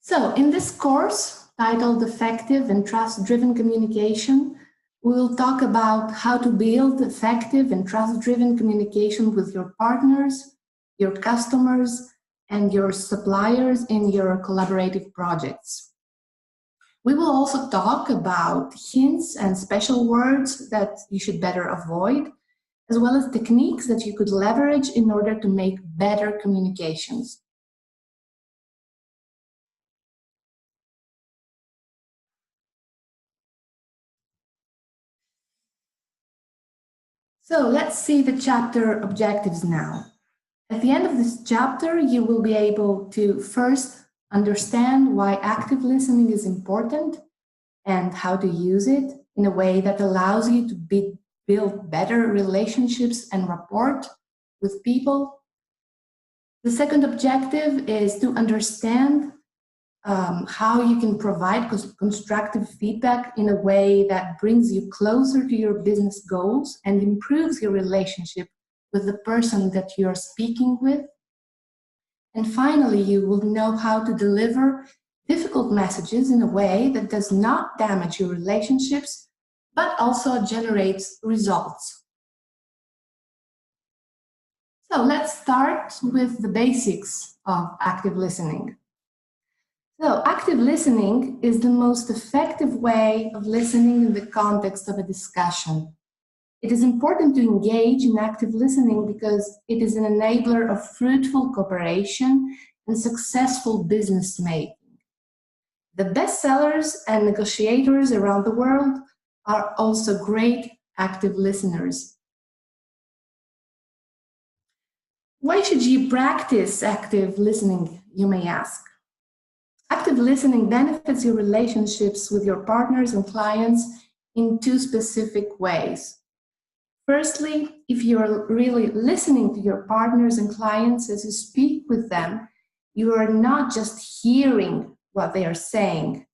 So in this course, titled Effective and Trust-Driven Communication, we will talk about how to build effective and trust-driven communication with your partners, your customers, and your suppliers in your collaborative projects. We will also talk about hints and special words that you should better avoid, as well as techniques that you could leverage in order to make better communications. So let's see the chapter objectives now. At the end of this chapter, you will be able to first understand why active listening is important and how to use it in a way that allows you to build better relationships and rapport with people. The second objective is to understand how you can provide constructive feedback in a way that brings you closer to your business goals and improves your relationship with the person that you're speaking with. And finally, you will know how to deliver difficult messages in a way that does not damage your relationships, but also generates results. So let's start with the basics of active listening. So active listening is the most effective way of listening in the context of a discussion. It is important to engage in active listening because it is an enabler of fruitful cooperation and successful business making. The best sellers and negotiators around the world are also great active listeners. Why should you practice active listening, you may ask? Active listening benefits your relationships with your partners and clients in two specific ways. Firstly, if you're really listening to your partners and clients as you speak with them, you are not just hearing what they are saying.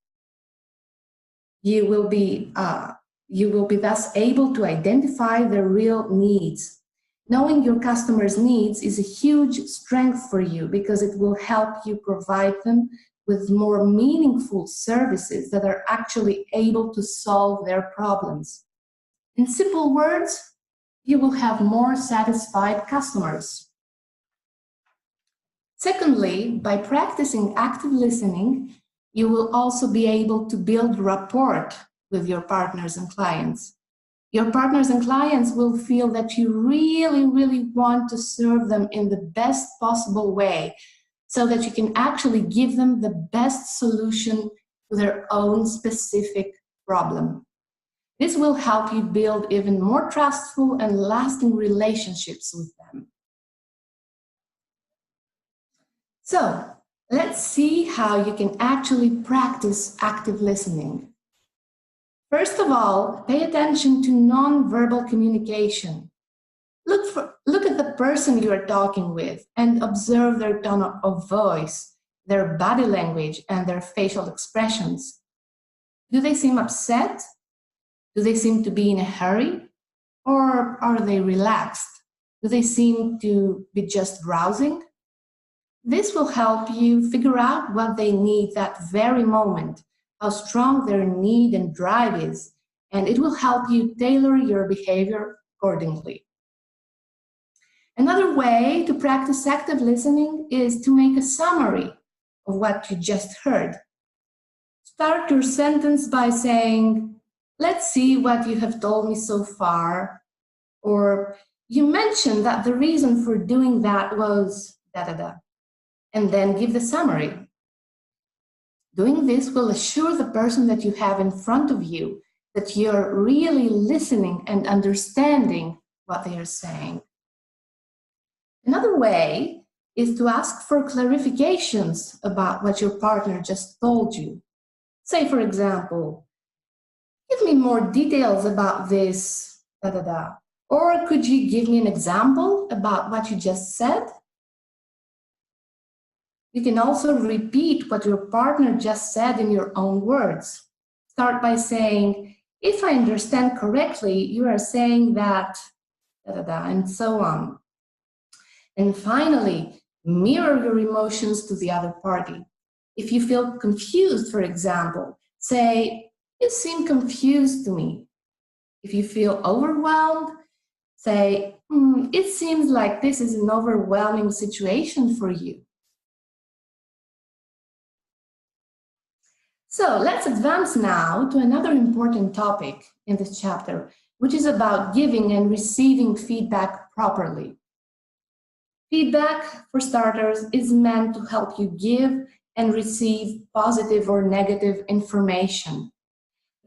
You will be thus able to identify their real needs. Knowing your customers' needs is a huge strength for you because it will help you provide them with more meaningful services that are actually able to solve their problems. In simple words, you will have more satisfied customers. Secondly, by practicing active listening, you will also be able to build rapport with your partners and clients. Your partners and clients will feel that you really want to serve them in the best possible way, so that you can actually give them the best solution to their own specific problem. This will help you build even more trustful and lasting relationships with them. So, let's see how you can actually practice active listening. First of all, pay attention to non-verbal communication. Look at the person you are talking with and observe their tone of voice, their body language, and their facial expressions. Do they seem upset? Do they seem to be in a hurry? Or are they relaxed? Do they seem to be just browsing? This will help you figure out what they need that very moment, how strong their need and drive is, and it will help you tailor your behavior accordingly. Another way to practice active listening is to make a summary of what you just heard. Start your sentence by saying, "Let's see what you have told me so far," or "You mentioned that the reason for doing that was da-da-da," and then give the summary. Doing this will assure the person that you have in front of you that you're really listening and understanding what they are saying. Another way is to ask for clarifications about what your partner just told you. Say, for example, "Give me more details about this, da-da-da." Or could you give me an example about what you just said? You can also repeat what your partner just said in your own words. Start by saying, "If I understand correctly, you are saying that, da-da-da," and so on. And finally, mirror your emotions to the other party. If you feel confused, for example, say, "You seem confused to me." If you feel overwhelmed, say, "It seems like this is an overwhelming situation for you." So let's advance now to another important topic in this chapter, which is about giving and receiving feedback properly. Feedback, for starters, is meant to help you give and receive positive or negative information.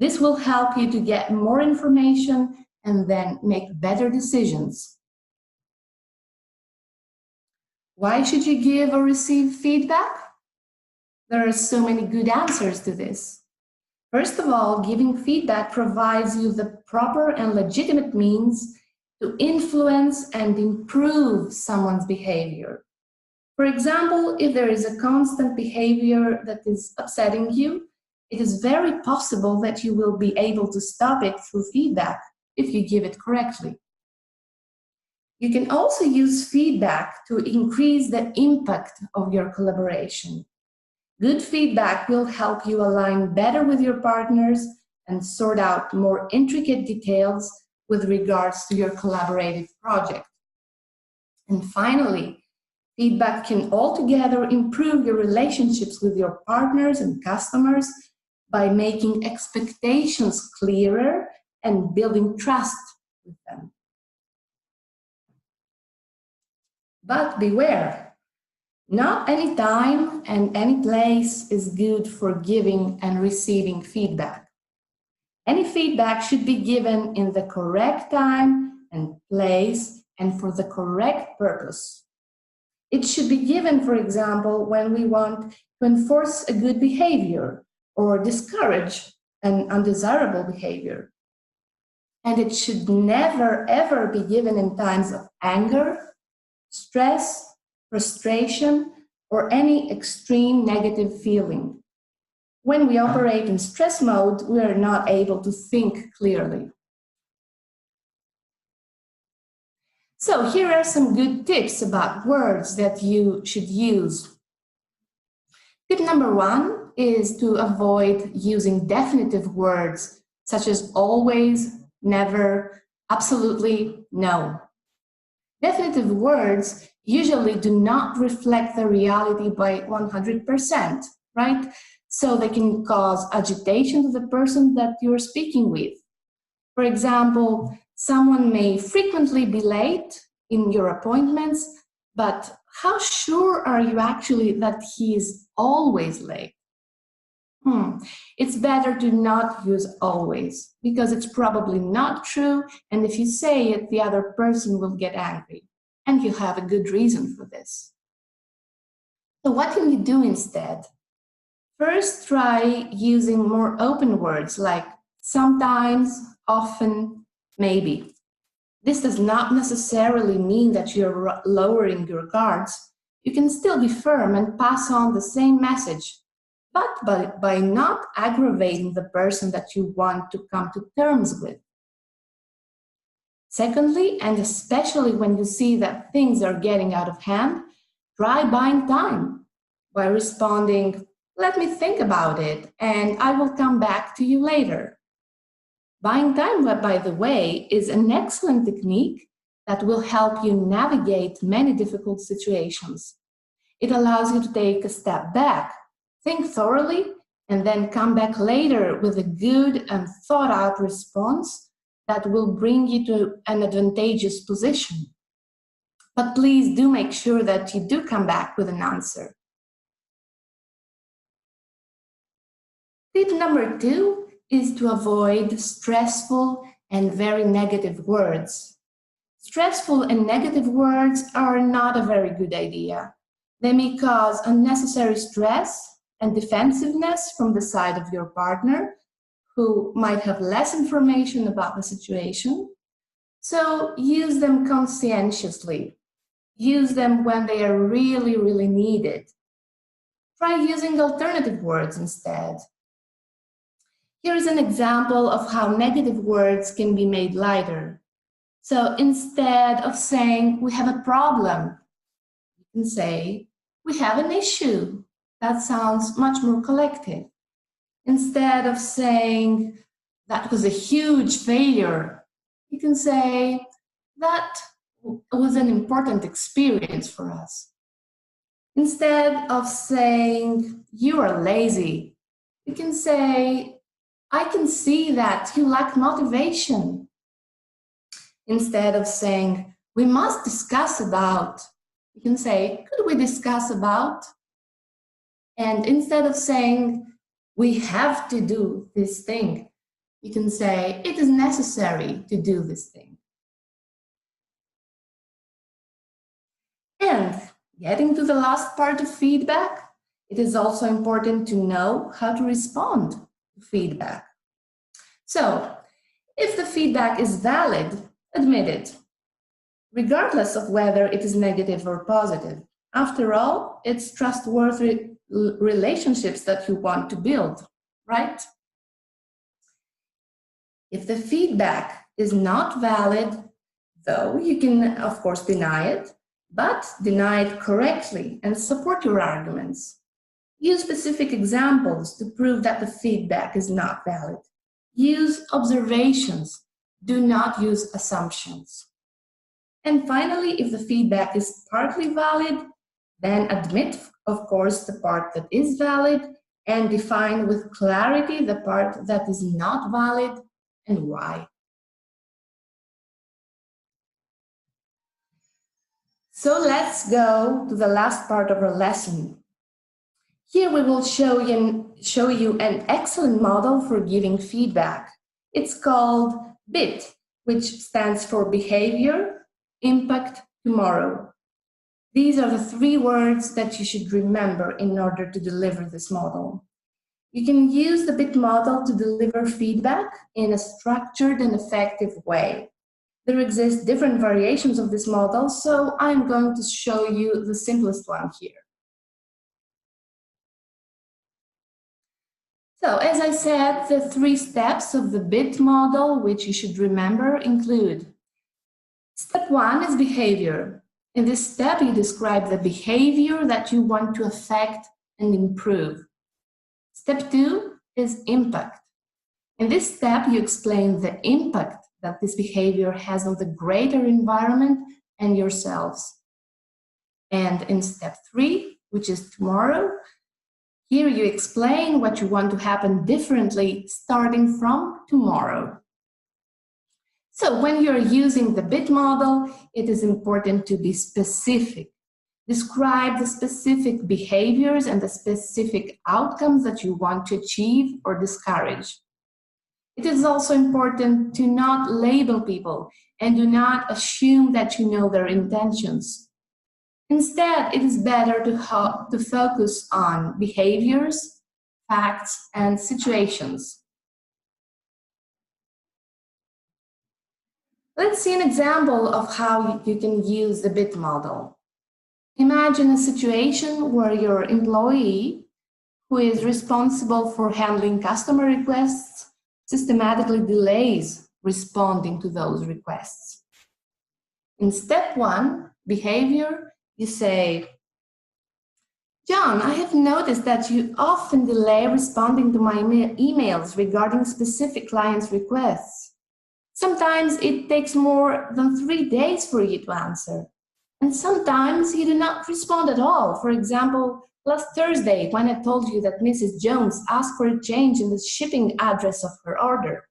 This will help you to get more information and then make better decisions. Why should you give or receive feedback? There are so many good answers to this. First of all, giving feedback provides you the proper and legitimate means to influence and improve someone's behavior. For example, if there is a constant behavior that is upsetting you, it is very possible that you will be able to stop it through feedback if you give it correctly. You can also use feedback to increase the impact of your collaboration. Good feedback will help you align better with your partners and sort out more intricate details with regards to your collaborative project. And finally, feedback can altogether improve your relationships with your partners and customers by making expectations clearer and building trust with them. But beware, not any time and any place is good for giving and receiving feedback. Any feedback should be given in the correct time and place and for the correct purpose. It should be given, for example, when we want to enforce a good behavior or discourage an undesirable behavior. And it should never, ever be given in times of anger, stress, frustration, or any extreme negative feeling. When we operate in stress mode, we are not able to think clearly. So here are some good tips about words that you should use. Tip number 1 is to avoid using definitive words such as always, never, absolutely, no. Definitive words usually do not reflect the reality by 100%, right? So they can cause agitation to the person that you're speaking with. For example, someone may frequently be late in your appointments, but how sure are you actually that he is always late? It's better to not use always, because it's probably not true, and if you say it, the other person will get angry, and you have a good reason for this. So what can you do instead? First, try using more open words like sometimes, often, maybe. This does not necessarily mean that you're lowering your guards. You can still be firm and pass on the same message, but by not aggravating the person that you want to come to terms with. Secondly, and especially when you see that things are getting out of hand, try buying time by responding, "Let me think about it, and I will come back to you later." Buying time, by the way, is an excellent technique that will help you navigate many difficult situations. It allows you to take a step back, think thoroughly, and then come back later with a good and thought-out response that will bring you to an advantageous position. But please do make sure that you do come back with an answer. Tip number 2 is to avoid stressful and very negative words. Stressful and negative words are not a very good idea. They may cause unnecessary stress and defensiveness from the side of your partner, who might have less information about the situation. So use them conscientiously. Use them when they are really, really needed. Try using alternative words instead. Here is an example of how negative words can be made lighter. So instead of saying, "We have a problem," you can say, "We have an issue. That sounds much more collective. Instead of saying, that was a huge failure, you can say, that was an important experience for us. Instead of saying, you are lazy, you can say, I can see that you lack motivation. Instead of saying, we must discuss about, you can say, could we discuss about? And instead of saying, we have to do this thing, you can say, it is necessary to do this thing. And getting to the last part of feedback, it is also important to know how to respond to feedback. So, if the feedback is valid, admit it, regardless of whether it is negative or positive. After all, it's trustworthy relationships that you want to build, right? If the feedback is not valid, though, you can, of course, deny it, but deny it correctly and support your arguments. Use specific examples to prove that the feedback is not valid. Use observations. Do not use assumptions. And finally, if the feedback is partly valid, then admit, of course, the part that is valid and define with clarity the part that is not valid and why. So let's go to the last part of our lesson. Here we will show you an excellent model for giving feedback. It's called BIT, which stands for Behavior, Impact, Tomorrow. These are the 3 words that you should remember in order to deliver this model. You can use the BIT model to deliver feedback in a structured and effective way. There exist different variations of this model, so I'm going to show you the simplest one here. So, as I said, the 3 steps of the BIT model, which you should remember, include: step 1 is behavior. In this step, you describe the behavior that you want to affect and improve. Step 2 is impact. In this step, you explain the impact that this behavior has on the greater environment and yourselves. And in step 3, which is tomorrow, here you explain what you want to happen differently starting from tomorrow. So when you're using the BIT model, it is important to be specific. Describe the specific behaviors and the specific outcomes that you want to achieve or discourage. It is also important to not label people and do not assume that you know their intentions. Instead, it is better to focus on behaviors, facts, and situations. Let's see an example of how you can use the BIT model. Imagine a situation where your employee, who is responsible for handling customer requests, systematically delays responding to those requests. In step 1, behavior, you say, John, I have noticed that you often delay responding to my emails regarding specific clients' requests. Sometimes it takes more than 3 days for you to answer. And sometimes you do not respond at all. For example, last Thursday, when I told you that Mrs. Jones asked for a change in the shipping address of her order.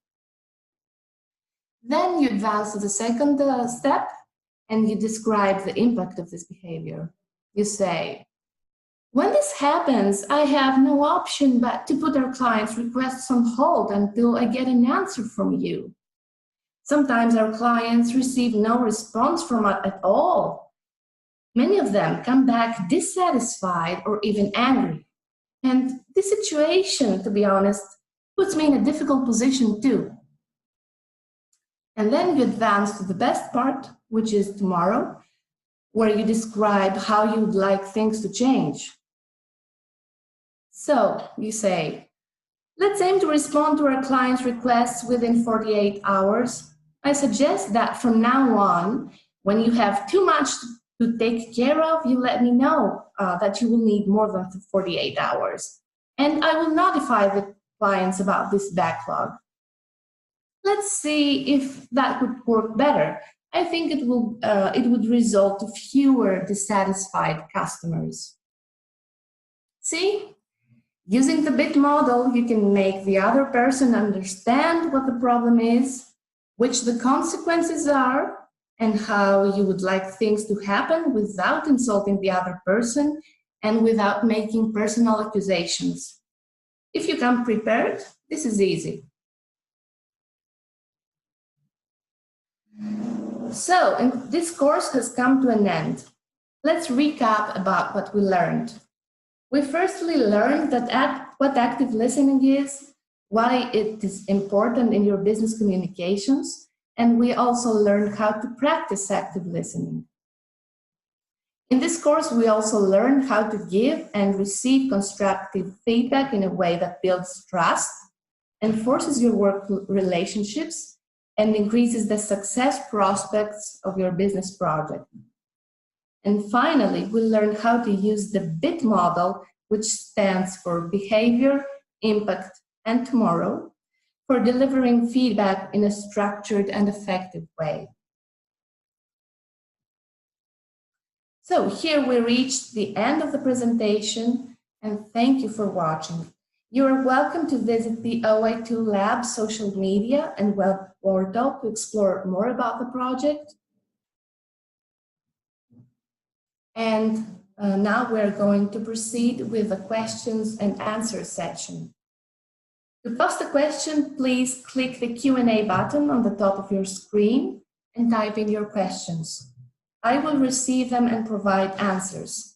Then you advance to the second step and you describe the impact of this behavior. You say, when this happens, I have no option but to put our clients' requests on hold until I get an answer from you. Sometimes our clients receive no response from us at all. Many of them come back dissatisfied or even angry. And this situation, to be honest, puts me in a difficult position too. And then you advance to the best part, which is tomorrow, where you describe how you would like things to change. So you say, let's aim to respond to our clients' requests within 48 hours. I suggest that from now on, when you have too much to take care of, you let me know that you will need more than 48 hours. And I will notify the clients about this backlog. Let's see if that would work better. I think it would result to fewer dissatisfied customers. See? Using the bit model, you can make the other person understand what the problem is, which the consequences are, and how you would like things to happen without insulting the other person and without making personal accusations. If you come prepared, this is easy. So, this course has come to an end. Let's recap about what we learned. We firstly learned that what active listening is, why it is important in your business communications, and we also learned how to practice active listening. In this course, we also learned how to give and receive constructive feedback in a way that builds trust, enforces your work relationships, and increases the success prospects of your business project. And finally, we learned how to use the BIT model, which stands for Behavior, Impact, and Tomorrow, for delivering feedback in a structured and effective way. So here we reached the end of the presentation, and thank you for watching. You are welcome to visit the OI2 Lab social media and web portal to explore more about the project. And now we're going to proceed with the questions and answers section. To post a question, please click the Q&A button on the top of your screen and type in your questions. I will receive them and provide answers.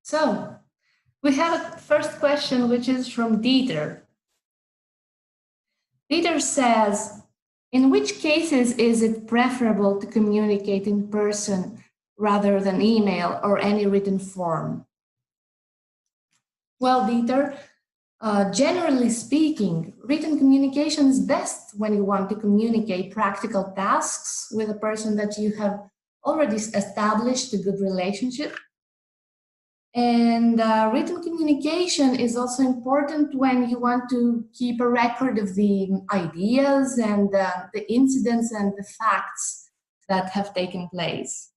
So, we have a first question, which is from Dieter. Dieter says, in which cases is it preferable to communicate in person rather than email or any written form? Well, Dieter, generally speaking, written communication is best when you want to communicate practical tasks with a person that you have already established a good relationship. And written communication is also important when you want to keep a record of the ideas and the incidents and the facts that have taken place.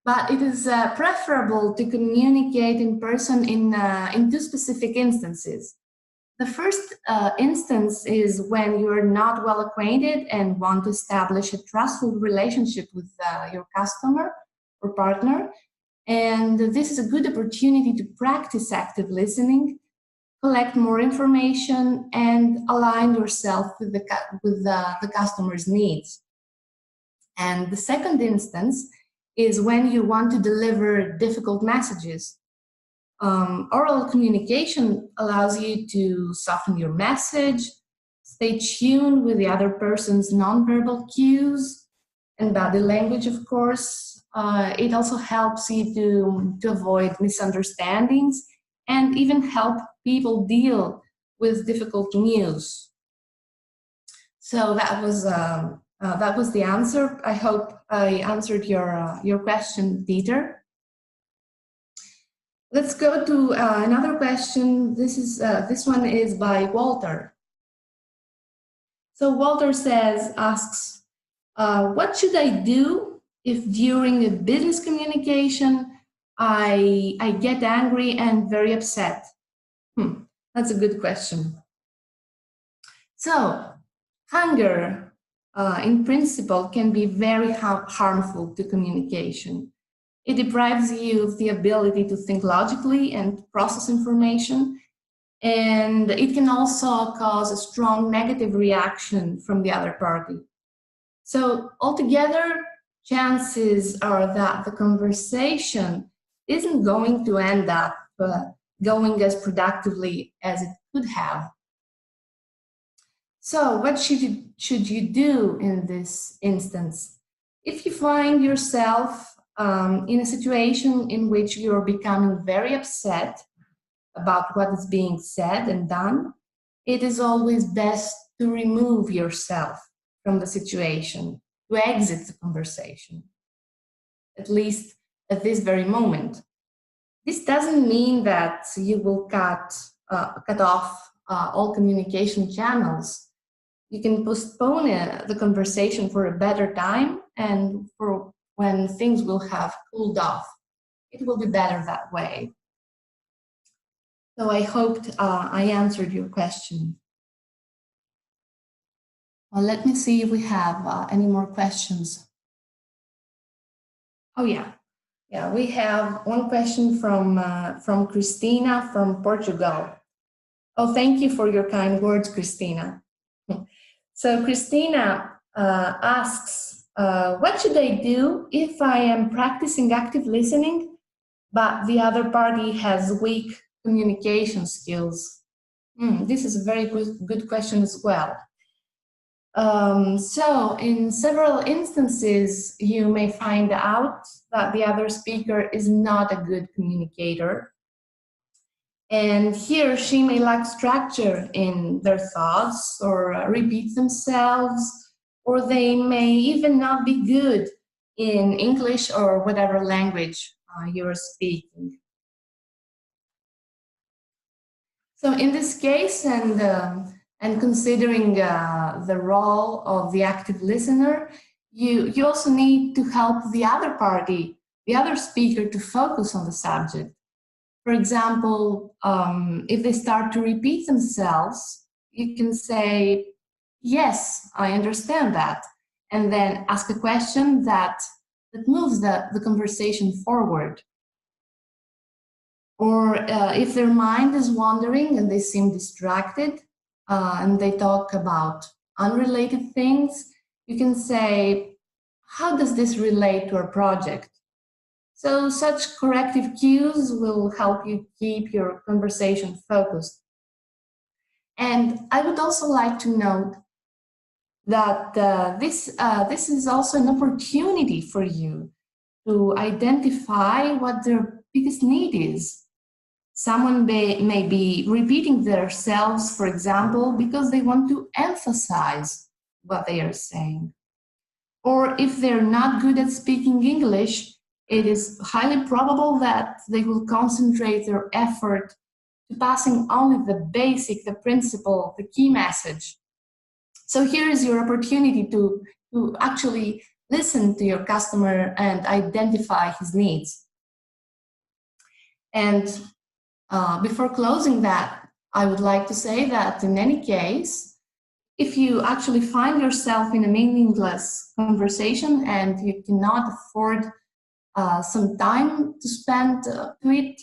But it is preferable to communicate in person in two specific instances. The first instance is when you're not well acquainted and want to establish a trustful relationship with your customer or partner. And this is a good opportunity to practice active listening, collect more information, and align yourself with the customer's needs. And the second instance is when you want to deliver difficult messages. Oral communication allows you to soften your message, stay tuned with the other person's nonverbal cues and body language, of course. It also helps you to avoid misunderstandings and even help people deal with difficult news. So that was the answer. I hope I answered your question, Dieter. Let's go to another question. This one is by Walter. So Walter asks, what should I do if during a business communication I get angry and very upset? That's a good question. So, anger, in principle, can be very harmful to communication. It deprives you of the ability to think logically and process information, and it can also cause a strong negative reaction from the other party. So, altogether, chances are that the conversation isn't going to end up going as productively as it could have. So what should you do in this instance? If you find yourself in a situation in which you're becoming very upset about what is being said and done, it is always best to remove yourself from the situation, to exit the conversation, at least at this very moment. This doesn't mean that you will cut off all communication channels. You can postpone the conversation for a better time and for when things will have cooled off. It will be better that way. So I hoped I answered your question. Well, let me see if we have any more questions. Oh yeah, we have one question from Christina from Portugal. Oh, thank you for your kind words, Christina. So Christina asks, what should I do if I am practicing active listening, but the other party has weak communication skills? This is a very good question as well. So in several instances, you may find out that the other speaker is not a good communicator. And he or she may lack structure in their thoughts or repeat themselves, or they may even not be good in English or whatever language you're speaking. So in this case, and considering the role of the active listener, you also need to help the other party, the other speaker, to focus on the subject. For example, if they start to repeat themselves, you can say, yes, I understand that, and then ask a question that moves the conversation forward. Or if their mind is wandering and they seem distracted and they talk about unrelated things, you can say, how does this relate to our project? So such corrective cues will help you keep your conversation focused. And I would also like to note that this is also an opportunity for you to identify what their biggest need is. Someone may be repeating themselves, for example, because they want to emphasize what they are saying. Or if they're not good at speaking English, it is highly probable that they will concentrate their effort to passing only the basic, the principle, the key message. So here is your opportunity to actually listen to your customer and identify his needs. And before closing that, I would like to say that in any case, if you actually find yourself in a meaningless conversation and you cannot afford some time to spend to it,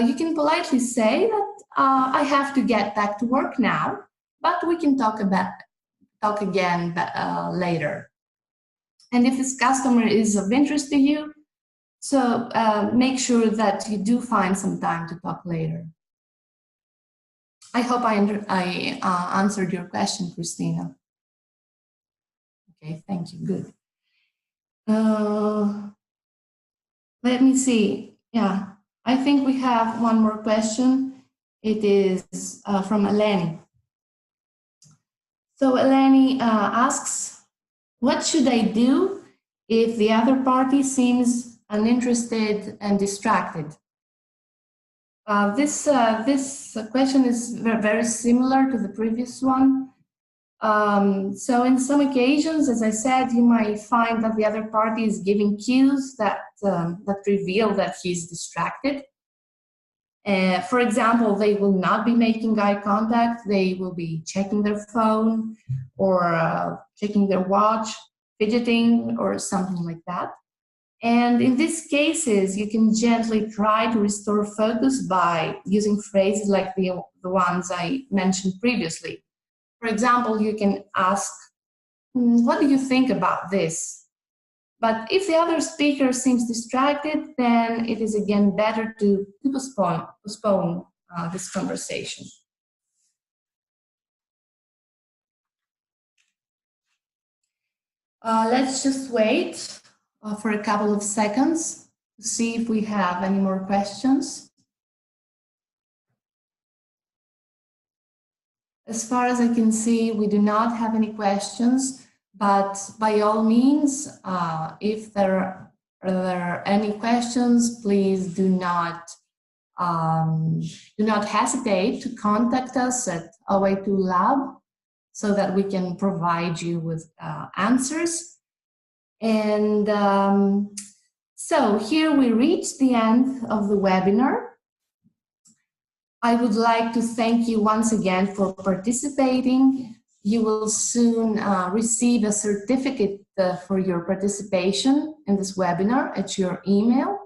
you can politely say that I have to get back to work now, but we can talk again later. And if this customer is of interest to you, so make sure that you do find some time to talk later. I hope I answered your question, Christina. Okay, thank you. Good. Let me see. Yeah, I think we have one more question. It is from Eleni. So Eleni asks, what should I do if the other party seems uninterested and distracted? This question is very similar to the previous one. So in some occasions, as I said, you might find that the other party is giving cues that reveal that he's distracted. For example, they will not be making eye contact. They will be checking their phone or checking their watch, fidgeting or something like that. And in these cases, you can gently try to restore focus by using phrases like the ones I mentioned previously. For example, you can ask, what do you think about this? But if the other speaker seems distracted, then it is again better to postpone this conversation. Let's just wait for a couple of seconds to see if we have any more questions. As far as I can see, we do not have any questions, but by all means, if there are any questions, please do not hesitate to contact us at OA2 Lab so that we can provide you with answers. And so here we reach the end of the webinar. I would like to thank you once again for participating. You will soon receive a certificate for your participation in this webinar at your email.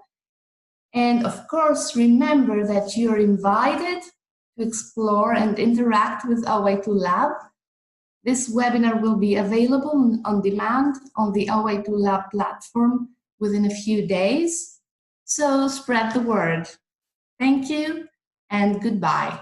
And of course, remember that you're invited to explore and interact with OA2 Lab. This webinar will be available on demand on the OA2 Lab platform within a few days. So spread the word. Thank you and goodbye.